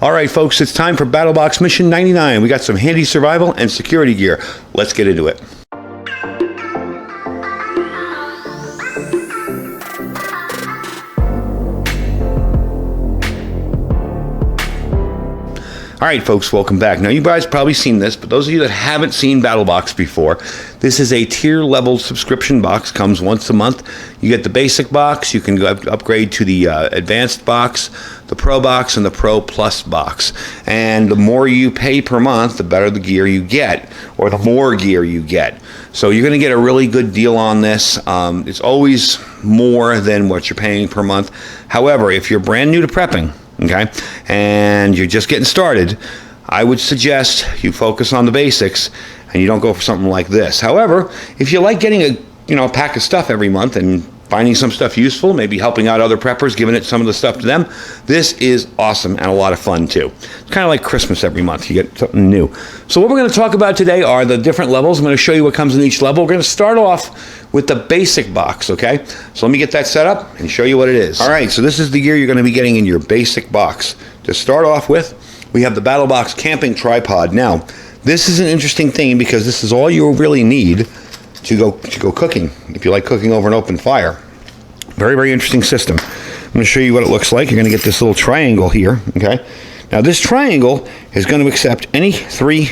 All right, folks, it's time for Battlebox Mission 99. We got some handy survival and security gear. Let's get into it. All right, folks, welcome back. Now, you guys probably seen this, but those of you that haven't seen Battlebox before, this is a tier-level subscription box. Comes once a month. You get the basic box. You can go upgrade to the advanced box, the Pro box, and the Pro Plus box. And the more you pay per month, the better the gear you get, or the more gear you get. So you're going to get a really good deal on this. It's always more than what you're paying per month. However, if you're brand new to prepping, okay, and you're just getting started, I would suggest you focus on the basics and you don't go for something like this. However, if you like getting a pack of stuff every month and finding some stuff useful, maybe helping out other preppers, giving it some of the stuff to them, this is awesome and a lot of fun too. It's kind of like Christmas every month. You get something new. So what we're going to talk about today are the different levels. I'm going to show you what comes in each level. We're going to start off with the basic box, okay? So let me get that set up and show you what it is. All right, so this is the gear you're going to be getting in your basic box. To start off with, we have the Battlebox camping tripod. Now, this is an interesting thing because this is all you really need to go cooking, if you like cooking over an open fire. Very, very interesting system. I'm going to show you what it looks like. You're going to get this little triangle here, okay? Now, this triangle is going to accept any 3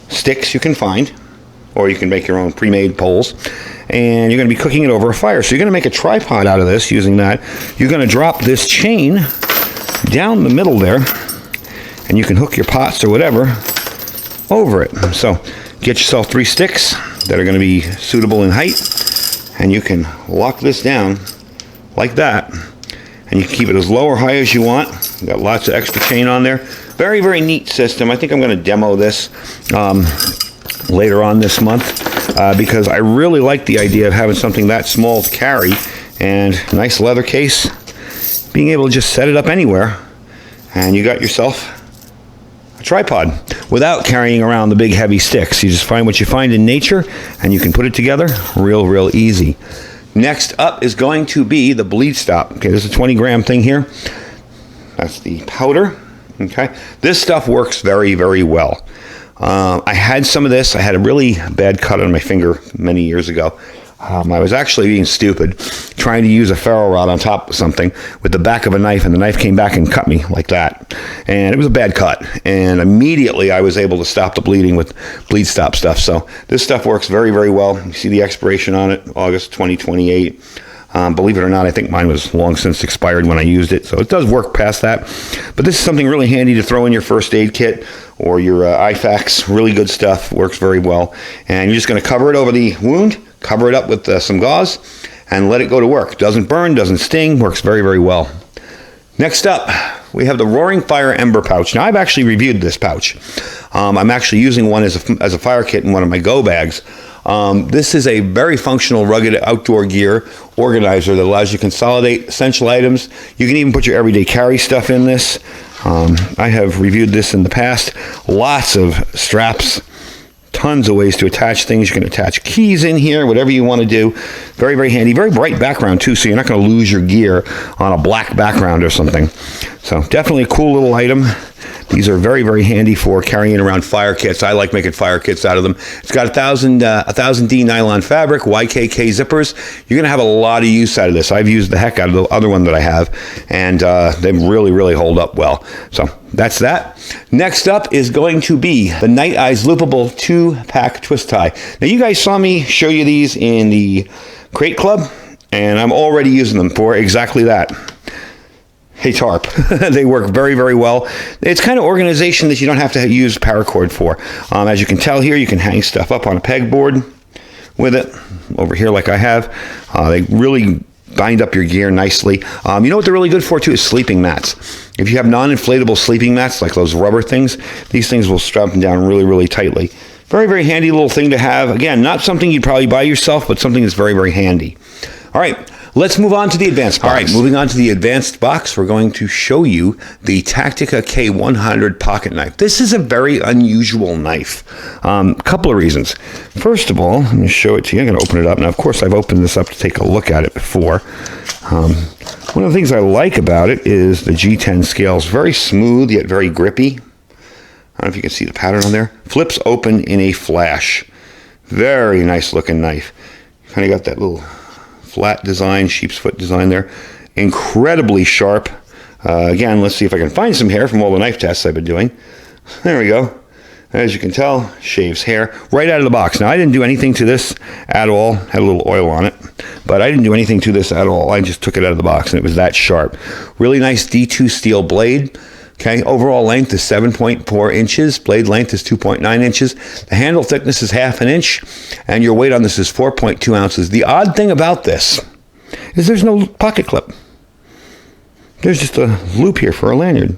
sticks you can find, or you can make your own pre-made poles, and you're going to be cooking it over a fire. So you're going to make a tripod out of this using that. You're going to drop this chain down the middle there, and you can hook your pots or whatever over it. So get yourself 3 sticks that are going to be suitable in height, and you can lock this down like that, and you can keep it as low or high as you want. You've got lots of extra chain on there. Very, very neat system. I think I'm going to demo this later on this month because I really like the idea of having something that small to carry, and nice leather case, being able to just set it up anywhere, and you got yourself a tripod without carrying around the big heavy sticks. You just find what you find in nature and you can put it together real easy. Next up is going to be the bleed stop. Okay, there's a 20-gram thing here. That's the powder. Okay, this stuff works very, very well. I had some of this. I had a really bad cut on my finger many years ago. I was actually being stupid, trying to use a ferro rod on top of something with the back of a knife, and the knife came back and cut me like that. And it was a bad cut. And immediately I was able to stop the bleeding with bleed stop stuff. So this stuff works very, very well. You see the expiration on it, August 2028. Believe it or not, I think mine was long since expired when I used it. So it does work past that. But this is something really handy to throw in your first aid kit or your IFAKs. Really good stuff. Works very well. And you're just going to cover it over the wound. Cover it up with some gauze and let it go to work. Doesn't burn, doesn't sting, works very, very well. Next up, we have the Roaring Fire Ember pouch. Now, I've actually reviewed this pouch. I'm actually using one as a fire kit in one of my go bags. This is a very functional, rugged outdoor gear organizer that allows you to consolidate essential items. You can even put your everyday carry stuff in this. I have reviewed this in the past. Lots of straps. Tons of ways to attach things. You can attach keys in here, whatever you want to do. Very, very handy. Very bright background too, so you're not going to lose your gear on a black background or something. So definitely a cool little item. These are very, very handy for carrying around fire kits. I like making fire kits out of them. It's got 1000D nylon fabric, YKK zippers. You're going to have a lot of use out of this. I've used the heck out of the other one that I have, and they really, really hold up well. So that's that. Next up is going to be the Night Eyes Loopable 2-pack twist tie. Now, you guys saw me show you these in the Crate Club, and I'm already using them for exactly that. Hey, tarp. They work very, very well. It's kind of organization that you don't have to use paracord for. As you can tell here, you can hang stuff up on a pegboard with it over here like I have. They really bind up your gear nicely. You know what they're really good for too is sleeping mats. If you have non-inflatable sleeping mats like those rubber things, these things will strap them down really, really tightly. Very, very handy little thing to have. Again, not something you'd probably buy yourself, but something that's very, very handy. All right, Let's move on to the advanced box. All right, moving on to the advanced box, we're going to show you the Tactica K100 pocket knife. This is a very unusual knife. Couple of reasons. First of all, let me show it to you. I'm going to open it up. Now, of course, I've opened this up to take a look at it before. One of the things I like about it is the G10 scales. Very smooth, yet very grippy. I don't know if you can see the pattern on there. Flips open in a flash. Very nice looking knife. Kind of got that little flat design, sheep's foot design there. Incredibly sharp. Again, let's see if I can find some hair from all the knife tests I've been doing. There we go. As you can tell, shaves hair right out of the box. Now, I didn't do anything to this at all. Had a little oil on it, but I didn't do anything to this at all. I just took it out of the box, and it was that sharp. Really nice D2 steel blade. Okay, overall length is 7.4 inches. Blade length is 2.9 inches. The handle thickness is 1/2 inch, and your weight on this is 4.2 ounces. The odd thing about this is there's no pocket clip. There's just a loop here for a lanyard.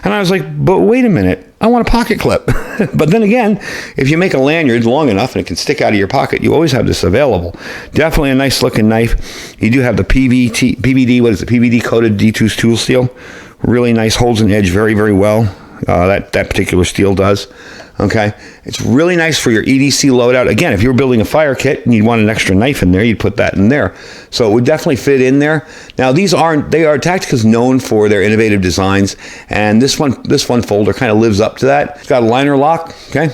And I was like, but wait a minute, I want a pocket clip. But then again, if you make a lanyard long enough and it can stick out of your pocket, you always have this available. Definitely a nice looking knife. You do have the PVD coated D2 tool steel. Really nice, holds an edge very, very well. That particular steel does. Okay, it's really nice for your EDC loadout. Again, if you were building a fire kit and you'd want an extra knife in there, you'd put that in there. So it would definitely fit in there. Now, Tactica's known for their innovative designs, and this one folder kind of lives up to that. It's got a liner lock, okay,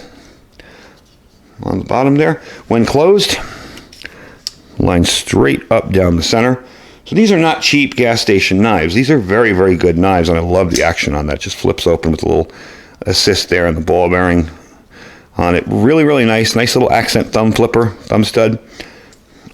on the bottom there. When closed, line straight up down the center. So these are not cheap gas station knives. These are very, very good knives, and I love the action on that. Just flips open with a little assist there and the ball bearing on it. Really, really nice. Nice little accent thumb stud.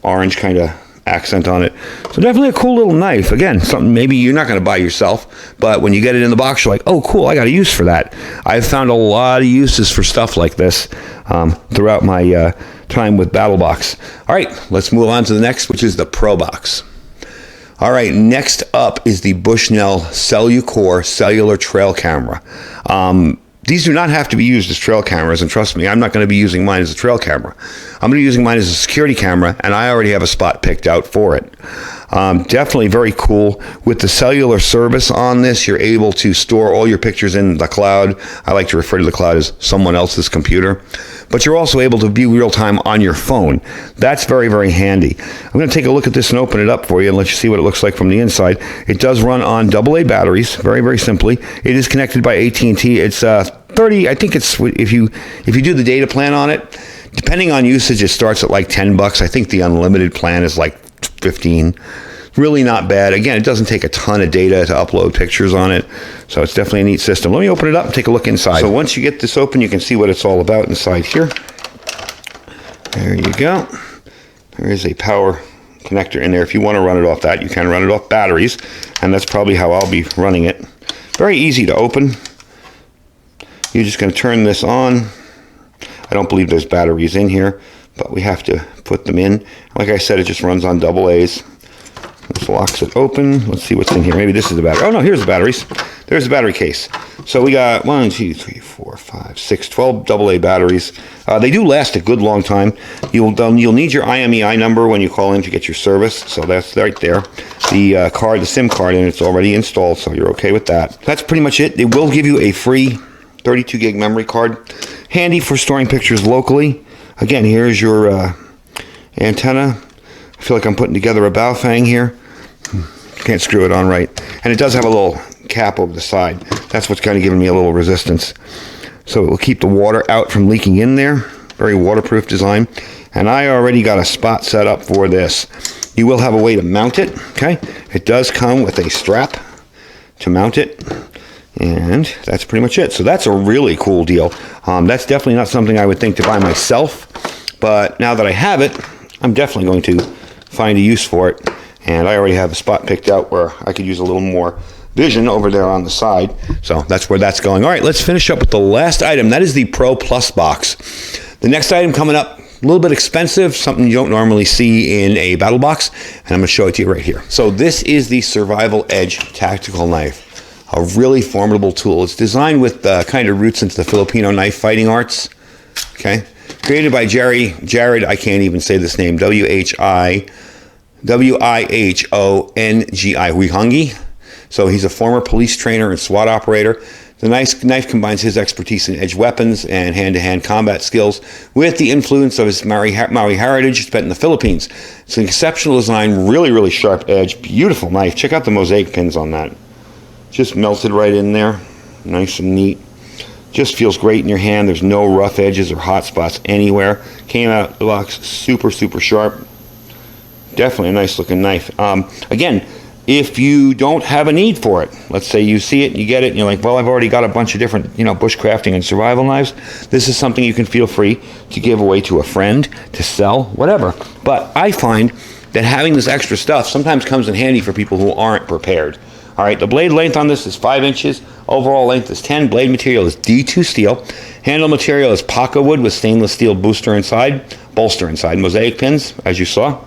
Orange kind of accent on it. So definitely a cool little knife. Again, something maybe you're not going to buy yourself, but when you get it in the box, you're like, oh, cool, I got a use for that. I've found a lot of uses for stuff like this throughout my time with Battlbox. All right, let's move on to the next, which is the Pro Box. All right, next up is the Bushnell Cellucor cellular trail camera. These do not have to be used as trail cameras, and trust me, I'm not going to be using mine as a trail camera. I'm going to be using mine as a security camera, and I already have a spot picked out for it. Definitely very cool. With the cellular service on this, you're able to store all your pictures in the cloud. I like to refer to the cloud as someone else's computer. But you're also able to view real time on your phone. That's very, very handy. I'm going to take a look at this and open it up for you and let you see what it looks like from the inside. It does run on AA batteries, very, very simply. It is connected by AT&T. It's 30, I think it's, if you do the data plan on it, depending on usage, it starts at like $10. I think the unlimited plan is like 15. Really not bad. Again, it doesn't take a ton of data to upload pictures on it, so it's definitely a neat system. Let me open it up and take a look inside. So once you get this open, you can see what it's all about inside here. There you go. There is a power connector in there. If you want to run it off that, you can run it off batteries, and that's probably how I'll be running it. Very easy to open. You're just going to turn this on. I don't believe there's batteries in here, but we have to put them in. Like I said, it just runs on AA's. This locks it open. Let's see what's in here. Maybe this is the battery. Oh, no, here's the batteries. There's the battery case. So we got 1, 2, 3, 4, 5, 6, 12 AA batteries. They do last a good long time. You'll need your IMEI number when you call in to get your service. So that's right there. The SIM card, and it's already installed, so you're okay with that. That's pretty much it. They will give you a free 32 gig memory card. Handy for storing pictures locally. Again, here's your antenna. I feel like I'm putting together a Baofeng here. Can't screw it on right. And it does have a little cap over the side. That's what's kind of giving me a little resistance. So it will keep the water out from leaking in there. Very waterproof design. And I already got a spot set up for this. You will have a way to mount it. Okay. It does come with a strap to mount it. And that's pretty much it. So that's a really cool deal. That's definitely not something I would think to buy myself. But now that I have it, I'm definitely going to find a use for it. And I already have a spot picked out where I could use a little more vision over there on the side. So that's where that's going. All right, let's finish up with the last item. That is the Pro Plus box. The next item coming up, a little bit expensive, something you don't normally see in a battle box, and I'm going to show it to you right here. So this is the Survival Edge tactical knife, a really formidable tool. It's designed with kind of roots into the Filipino knife fighting arts. Okay, created by Jared, I can't even say this name, Wihongi, Wihongi. So he's a former police trainer and SWAT operator. The knife combines his expertise in edged weapons and hand-to-hand combat skills with the influence of his Maori heritage spent in the Philippines. It's an exceptional design, really, really sharp edge, beautiful knife. Check out the mosaic pins on that. Just melted right in there, nice and neat. Just feels great in your hand. There's no rough edges or hot spots anywhere. Came out of the box super, super sharp. Definitely a nice looking knife. Again, if you don't have a need for it, let's say you see it and you get it and you're like, well, I've already got a bunch of different, bushcrafting and survival knives. This is something you can feel free to give away to a friend, to sell, whatever. But I find that having this extra stuff sometimes comes in handy for people who aren't prepared. All right, the blade length on this is 5 inches. Overall length is 10. Blade material is D2 steel. Handle material is Paca wood with stainless steel bolster inside. Mosaic pins, as you saw.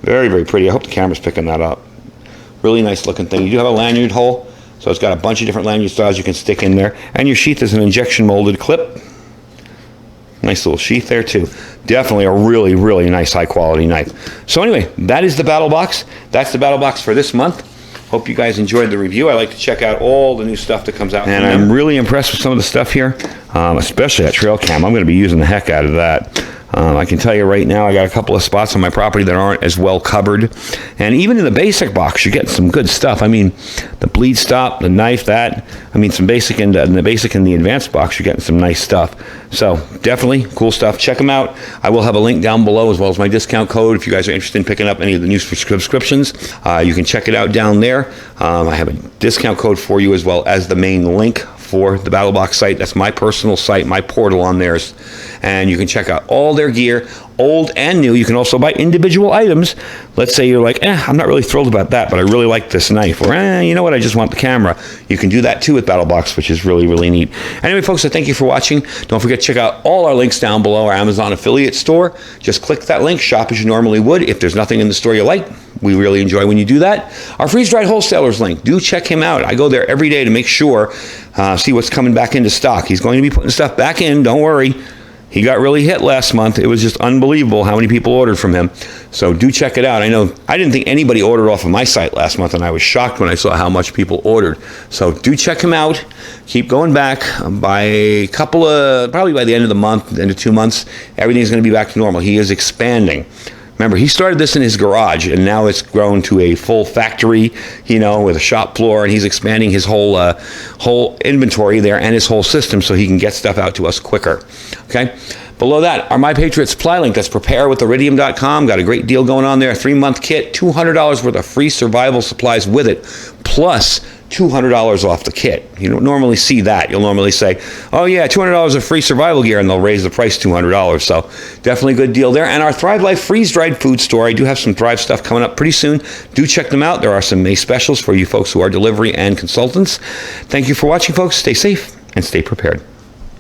Very, very pretty. I hope the camera's picking that up. Really nice looking thing. You do have a lanyard hole, so it's got a bunch of different lanyard styles you can stick in there. And your sheath is an injection molded clip. Nice little sheath there too. Definitely a really, really nice high quality knife. So anyway, that is the Battlbox. That's the Battlbox for this month. Hope you guys enjoyed the review. I like to check out all the new stuff that comes out. And I'm really impressed with some of the stuff here, especially that trail cam. I'm going to be using the heck out of that. I can tell you right now, I got a couple of spots on my property that aren't as well covered. And even in the basic box, you're getting some good stuff. I mean, the bleed stop, the knife, some basic in the basic and the advanced box, you're getting some nice stuff. So definitely cool stuff. Check them out. I will have a link down below as well as my discount code. If you guys are interested in picking up any of the new subscriptions, you can check it out down there. I have a discount code for you as well as the main link for the Battlbox site. That's my personal site, my portal on theirs. And you can check out all their gear, old and new. You can also buy individual items. Let's say you're like, I'm not really thrilled about that, but I really like this knife. Or, you know what, I just want the camera. You can do that too with Battlbox, which is really, really neat. Anyway, folks, so thank you for watching. Don't forget to check out all our links down below, our Amazon affiliate store. Just click that link, shop as you normally would. If there's nothing in the store you like, we really enjoy when you do that. Our freeze-dried wholesalers link, do check him out. I go there every day to make sure, see what's coming back into stock. He's going to be putting stuff back in, don't worry. He got really hit last month. It was just unbelievable how many people ordered from him. So do check it out. I know I didn't think anybody ordered off of my site last month, and I was shocked when I saw how much people ordered. So do check him out. Keep going back. By a couple of, probably by the end of the month, end of 2 months, everything's going to be back to normal. He is expanding. Remember, he started this in his garage, and now it's grown to a full factory, with a shop floor, and he's expanding his whole inventory there and his whole system so he can get stuff out to us quicker. Okay? Below that, our My Patriot Supply link. That's preparewithiridium.com. Got a great deal going on there. 3-month kit, $200 worth of free survival supplies with it, plus $200 off the kit. You don't normally see that. You'll normally say, oh yeah, $200 of free survival gear, and they'll raise the price $200. So definitely a good deal there. And our Thrive Life freeze-dried food store. I do have some Thrive stuff coming up pretty soon. Do check them out. There are some May specials for you folks who are delivery and consultants. Thank you for watching, folks. Stay safe and stay prepared.